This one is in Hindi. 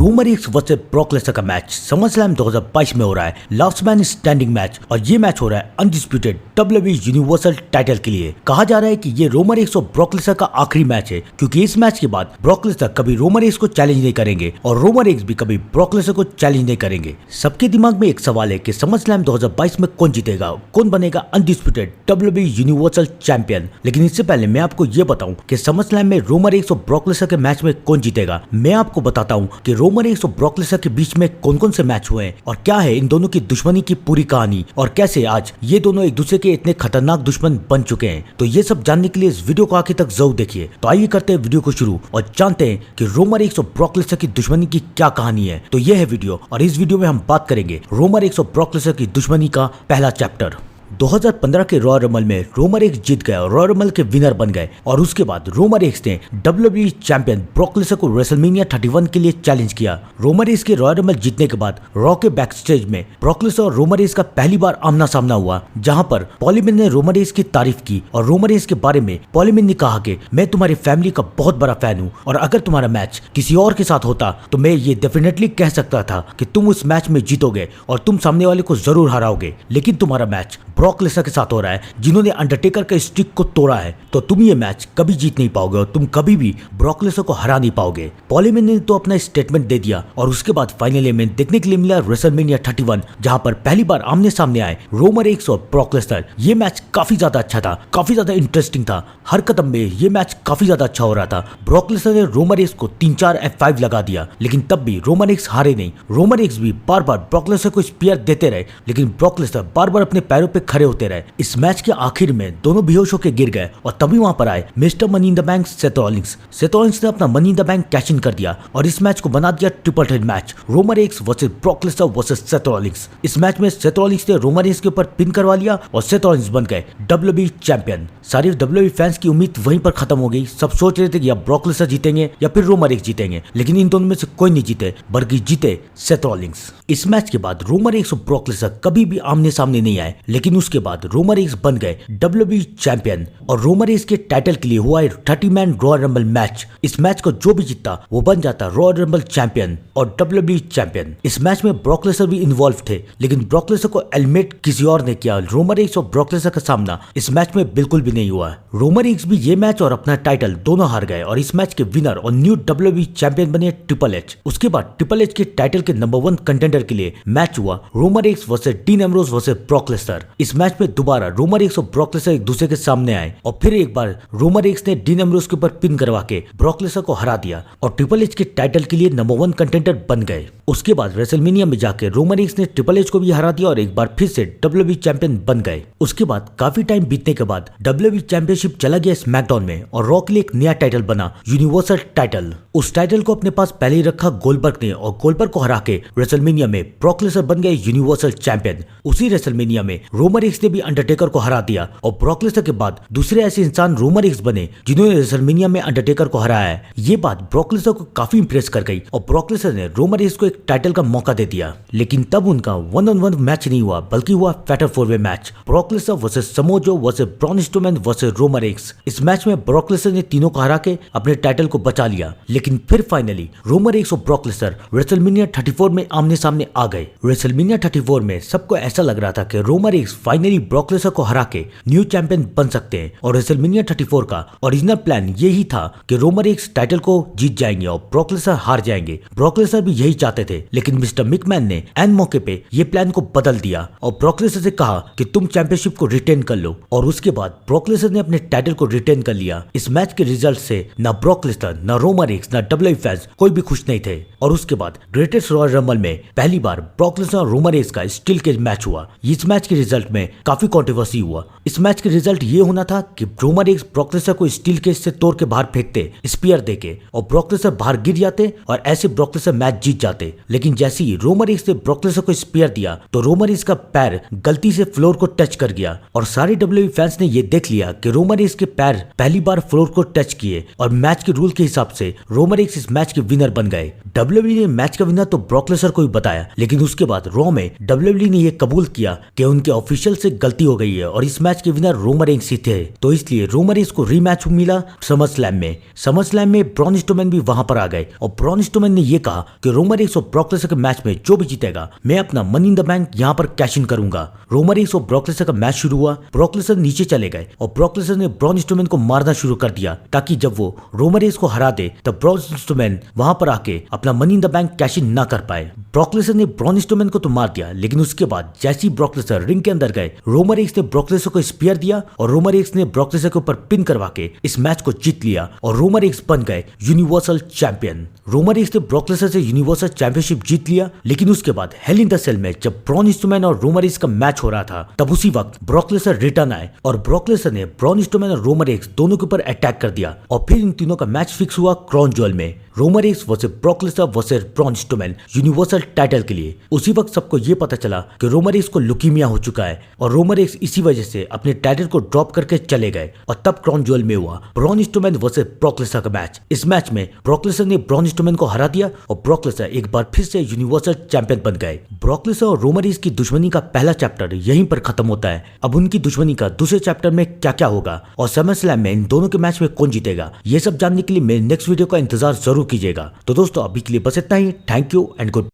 Roman Reigns versus Brock Lesnar का मैच समरस्लैम 2022 में हो रहा है। लास्ट मैन स्टैंडिंग मैच और ये मैच हो रहा है अनडिस्प्यूटेड WWE यूनिवर्सल टाइटल के लिए। कहा जा रहा है कि ये रोमन रेक्स और ब्रॉक लेसनर का आखिरी मैच है, क्योंकि इस मैच के बाद ब्रॉक लेसनर कभी रोमन रेक्स को चैलेंज नहीं करेंगे और रोमन रेक्स भी कभी ब्रॉक लेसनर को चैलेंज नहीं करेंगे। सबके दिमाग में एक सवाल है कि समरस्लैम 2022 में कौन जीतेगा, कौन बनेगा अनडिस्प्यूटेड WWE यूनिवर्सल चैंपियन। लेकिन इससे पहले मैं आपको ये बताऊं कि समरस्लैम में रोमन रेक्स और ब्रॉक लेसनर के मैच में कौन जीतेगा। मैं आपको बताता हूं कि रोमन रेक्स और ब्रॉक लेसनर के बीच में कौन कौन से मैच हुए हैं और क्या है इन दोनों की दुश्मनी की पूरी कहानी और कैसे आज ये दोनों एक दूसरे के इतने खतरनाक दुश्मन बन चुके हैं। तो ये सब जानने के लिए इस वीडियो को आखिर तक जरूर देखिए। तो आइए करते हैं वीडियो को शुरू और जानते हैं कि रोमन रेक्स और ब्रॉक लेसनर की दुश्मनी की क्या कहानी है। तो ये है वीडियो और इस वीडियो में हम बात करेंगे रोमन रेक्स और ब्रॉक लेसनर की दुश्मनी का पहला चैप्टर। 2015 के रॉयल रंबल में रोमन रेक्स जीत गए और रॉयल रंबल के विनर बन गए और उसके बाद रोमन रेक्स ने WWE चैंपियन ब्रॉक लेसनर को रेसलमेनिया 31 के लिए चैलेंज किया। रोमन रेक्स के रॉयल रंबल जीतने के बाद रॉ के बैक स्टेज में ब्रॉक लेसनर और रोमन रेक्स का पहली बार आमना सामना हुआ, जहां पर पॉलीमैन ने रोमन रेक्स की तारीफ की और रोमन रेक्स के बारे में पॉलीमैन ने कहा कि मैं तुम्हारी फैमिली का बहुत बड़ा फैन हूं और अगर तुम्हारा मैच किसी और के साथ होता तो मैं ये डेफिनेटली कह सकता था कि तुम उस मैच में जीतोगे और तुम सामने वाले को जरूर हराओगे, लेकिन तुम्हारा मैच ब्रॉक लेसनर के साथ हो रहा है जिन्होंने अंडरटेकर के स्टिक को तोड़ा है, तो तुम ये मैच कभी जीत नहीं पाओगे और तुम कभी भी ब्रॉक लेसनर को हरा नहीं पाओगे। पॉलीमैन ने तो अपना स्टेटमेंट दे दिया और उसके बाद फाइनल में देखने के लिए मिला रेसलमेनिया 31, जहां पर पहली बार आमने सामने आए रोमन रेक्स और ब्रॉक लेसनर। ये मैच काफी ज्यादा अच्छा था, काफी ज्यादा इंटरेस्टिंग था। हर कदम में ये मैच काफी ज्यादा अच्छा हो रहा था। ब्रॉक लेसनर ने रोमन रेक्स को 3-4 F5 लगा दिया, लेकिन तब भी रोमन रेक्स हारे नहीं। रोमन रेक्स भी बार बार ब्रॉक लेसनर को स्पीयर देते रहे, लेकिन ब्रॉक लेसनर बार बार अपने पैरों पे खड़े होते रहे। इस मैच के आखिर में दोनों बेहोश होकर गिर गए और तभी वहां पर आए mister money in the bank Seth Rollins. Seth Rollins ने अपना money in the bank cash in कर दिया और इस मैच को बना दिया triple threat match, Roman Reigns versus Brock Lesnar versus Seth Rollins. इस मैच में सेथ रॉलिंस ने रोमन रेक्स के ऊपर पिन करवा लिया और सेथ रॉलिंस बन गए WWE चैंपियन। सारे WWE फैंस की उम्मीद वहीं पर खत्म हो गई। सब सोच रहे थे कि या ब्रॉक लेसनर जीतेंगे या फिर रोमन रेक्स जीतेंगे, लेकिन इन दोनों में से कोई नहीं जीते, बल्कि जीते सेथ रॉलिंस। इस मैच के बाद रोमन रेक्स और ब्रॉक लेसनर कभी भी आमने सामने नहीं आए, लेकिन उसके बाद रोमन रेक्स बन गए WWE चैंपियन और रोमन रेक्स के टाइटल के लिए हुआ 30 मैन रॉयल रंबल मैच। इस मैच को जो भी जीतता वो बन जाता रॉयल रंबल चैंपियन और WWE चैंपियन। इस मैच में ब्रॉक लेसनर भी इन्वॉल्व थे, लेकिन ब्रॉक लेसनर को एलिमिनेट किसी और ने किया। रोमन रेक्स और ब्रॉक लेसनर का सामना इस मैच में बिल्कुल भी नहीं हुआ। रोमन रेक्स भी ये मैच और अपना टाइटल दोनों हार गए और इस मैच के विनर और न्यू WWE चैंपियन बने ट्रिपल एच। उसके बाद ट्रिपल एच के टाइटल के नंबर 1 कंटेंडर के लिए मैच हुआ Roman Reigns versus Dean Ambrose versus Brock Lesnar. इस मैच में दोबारा रोमन रेक्स और ब्रॉक लेसनर एक दूसरे के सामने आए और फिर एक बार रोमन रेक्स ने डीन एम्ब्रोज के ऊपर पिन करवा के ब्रॉक लेसनर को हरा दिया और ट्रिपल एच के टाइटल के लिए नंबर 1 कंटेंडर बन गए। उसके बाद रेसलमेनिया में जाकर रोमन रेक्स ने ट्रिपल एच को भी हरा दिया और एक बार फिर से WWE चैंपियन बन गए। उसके बाद काफी टाइम बीतने के बाद WWE चैंपियनशिप चला गया स्मैकडाउन में और रॉ के लिए एक नया टाइटल बना यूनिवर्सल टाइटल। उस टाइटल को अपने पास पहले ही रखा गोल्डबर्ग ने और गोल्डबर्ग को हरा के रेसलमेनिया में ब्रॉक लेसनर बन गए यूनिवर्सल चैंपियन। उसी रेसलमेनिया में रोमन रेक्स ने भी अंडरटेकर को हरा दिया और ब्रॉक लेसनर के बाद दूसरे ऐसे इंसान रोमन रेक्स बने जिन्होंने रेसलमेनिया में अंडरटेकर को हराया है। ये बात ब्रॉक लेसनर को काफी इंप्रेस कर गई और ब्रॉक लेसनर ने रोमन रेक्स को एक टाइटल का मौका दे दिया। लेकिन तब उनका 1-on-1 मैच नहीं हुआ, बल्कि हुआ फैटल 4-वे match, Brock Lesnar versus Samoa Joe versus Braun Strowman versus Roman Reigns. इस मैच में ब्रॉक लेसनर ने तीनों को हरा के अपने टाइटल को बचा लिया, लेकिन फिर फाइनली रोमन रेक्स और ब्रॉक लेसनर रेसलमेनिया 34 में आमने सामने आ गए। रेसलमेनिया 34 में सबको ऐसा लग रहा था कि Roman Reigns finally Brock Lesnar को हरा के न्यू चैंपियन बन सकते हैं और रेसलमेनिया 34 का ओरिजिनल प्लान यही था कि रोमन रेक्स टाइटल को जीत जाएंगे और ब्रॉक लेसनर हार जाएंगे। ब्रॉक लेसनर भी यही चाहते थे, लेकिन मिस्टर मिकमैन ने एन मौके पे ये प्लान को बदल दिया और ब्रॉक लेसनर से कहा कि तुम चैंपियनशिप को रिटेन कर लो और उसके बाद ब्रॉक लेसनर ने अपने टाइटल को रिटेन कर लिया। इस मैच के रिजल्ट से न ब्रॉक लेसनर, न रोमन रेक्स, न WWE फैंस कोई भी खुश नहीं थे और उसके बाद ग्रेटेस्ट रॉयल रंबल में पहली बार ब्रॉक लेसनर और रोमन रेक्स का स्टील केज मैच हुआ। इस मैच के रिजल्ट में काफी कंट्रोवर्सी हुआ। इस मैच के रिजल्ट ये होना था कि रोमन रेक्स ब्रॉक लेसनर को स्टील केज से तोड़ के बाहर फेंकते स्पीयर देके और ब्रॉक लेसनर बाहर गिर जाते और ऐसे ब्रॉक लेसनर मैच जीत जाते। लेकिन जैसे ही रोमन रेक्स ने ब्रॉक लेसनर को स्पीयर दिया तो रोमन रेक्स का पैर गलती से फ्लोर को टच कर गया और सारे WWE फैंस ने ये देख लिया कि रोमन रेक्स के पैर पहली बार फ्लोर को टच किए और मैच के रूल के हिसाब से रोमन रेक्स इस मैच के विनर बन गए। डब्ल्यूडब्ल्यूई ने मैच का विनर तो ब्रॉक लेसनर को ही बताया, लेकिन उसके बाद रॉ में डब्ल्यूडब्ल्यूई ने यह कबूल किया कि उनके ऑफिशियल से गलती हो गई है और इस मैच के विनर रोमन रेंस ही थे। तो इसलिए रोमन रेंस को रीमैच मिला समरस्लैम में। समरस्लैम में ब्रॉन स्ट्रोमैन भी वहां पर आ गए और ब्रॉन स्ट्रोमैन ने यह कहा कि रोमन रेंस और ब्रॉक लेसनर के मैच में जो भी जीतेगा मैं अपना मनी इन द बैंक यहां पर कैश इन करूंगा। रोमन रेंस और ब्रॉक लेसनर का मैच शुरू हुआ। ब्रॉक लेसनर नीचे चले गए और ब्रॉक लेसनर ने ब्रॉन स्ट्रोमैन को मारना शुरू कर दिया ताकि जब वो रोमन रेंस को हरा दे तब ब्रॉन स्ट्रोमैन वहां पर आके अपना money in the bank cash इन ना कर पाए। ब्रॉक लेसनर ने ब्रॉन स्ट्रोमैन को तो मार दिया, लेकिन उसके बाद जैसे ही ब्रॉक लेसनर रिंग के अंदर गए रोमन रेंस ने ब्रॉक लेसनर को स्पीयर दिया और रोमन रेंस ने ब्रॉक लेसनर के ऊपर पिन करवा के इस मैच को जीत लिया और रोमन रेंस बन गए यूनिवर्सल चैंपियन। रोमन रेंस ने ब्रॉक लेसनर से यूनिवर्सल चैंपियनशिप जीत लिया, लेकिन उसके बाद हेल इन द सेल में जब ब्रॉन स्ट्रोमैन और रोमन रेंस का मैच हो रहा था तब उसी वक्त ब्रॉक लेसनर रिटर्न आए और ब्रॉक लेसनर ने ब्रॉन स्ट्रोमैन और रोमन रेंस दोनों के ऊपर अटैक कर दिया और फिर इन तीनों का मैच फिक्स हुआ क्राउन ज्वेल में। Roman Reigns versus Brock Lesnar versus Braun Strowman universal title के लिए। उसी वक्त सबको ये पता चला कि रोमन रेंस को लुकीमिया हो चुका है और रोमन रेंस इसी वजह से अपने टाइटल को ड्रॉप करके चले गए और तब क्राउन ज्वेल में हुआ bronze Strowman versus Brock Lesnar का मैच। इस मैच में ब्रॉक लेसनर ने ब्रॉन स्ट्रोमैन को हरा दिया और ब्रॉक लेसनर एक बार फिर से यूनिवर्सल चैंपियन बन गए। ब्रॉक लेसनर और रोमन रेंस की दुश्मनी का पहला चैप्टर यहीं पर खत्म होता है। अब उनकी दुश्मनी का दूसरे चैप्टर में क्या क्या होगा और समरस्लैम में इन दोनों के मैच में कौन जीतेगा, ये सब जानने के लिए मेरे नेक्स्ट वीडियो का इंतजार जरूर कीजिएगा। तो दोस्तों अभी के लिए बस इतना ही। Thank you and good.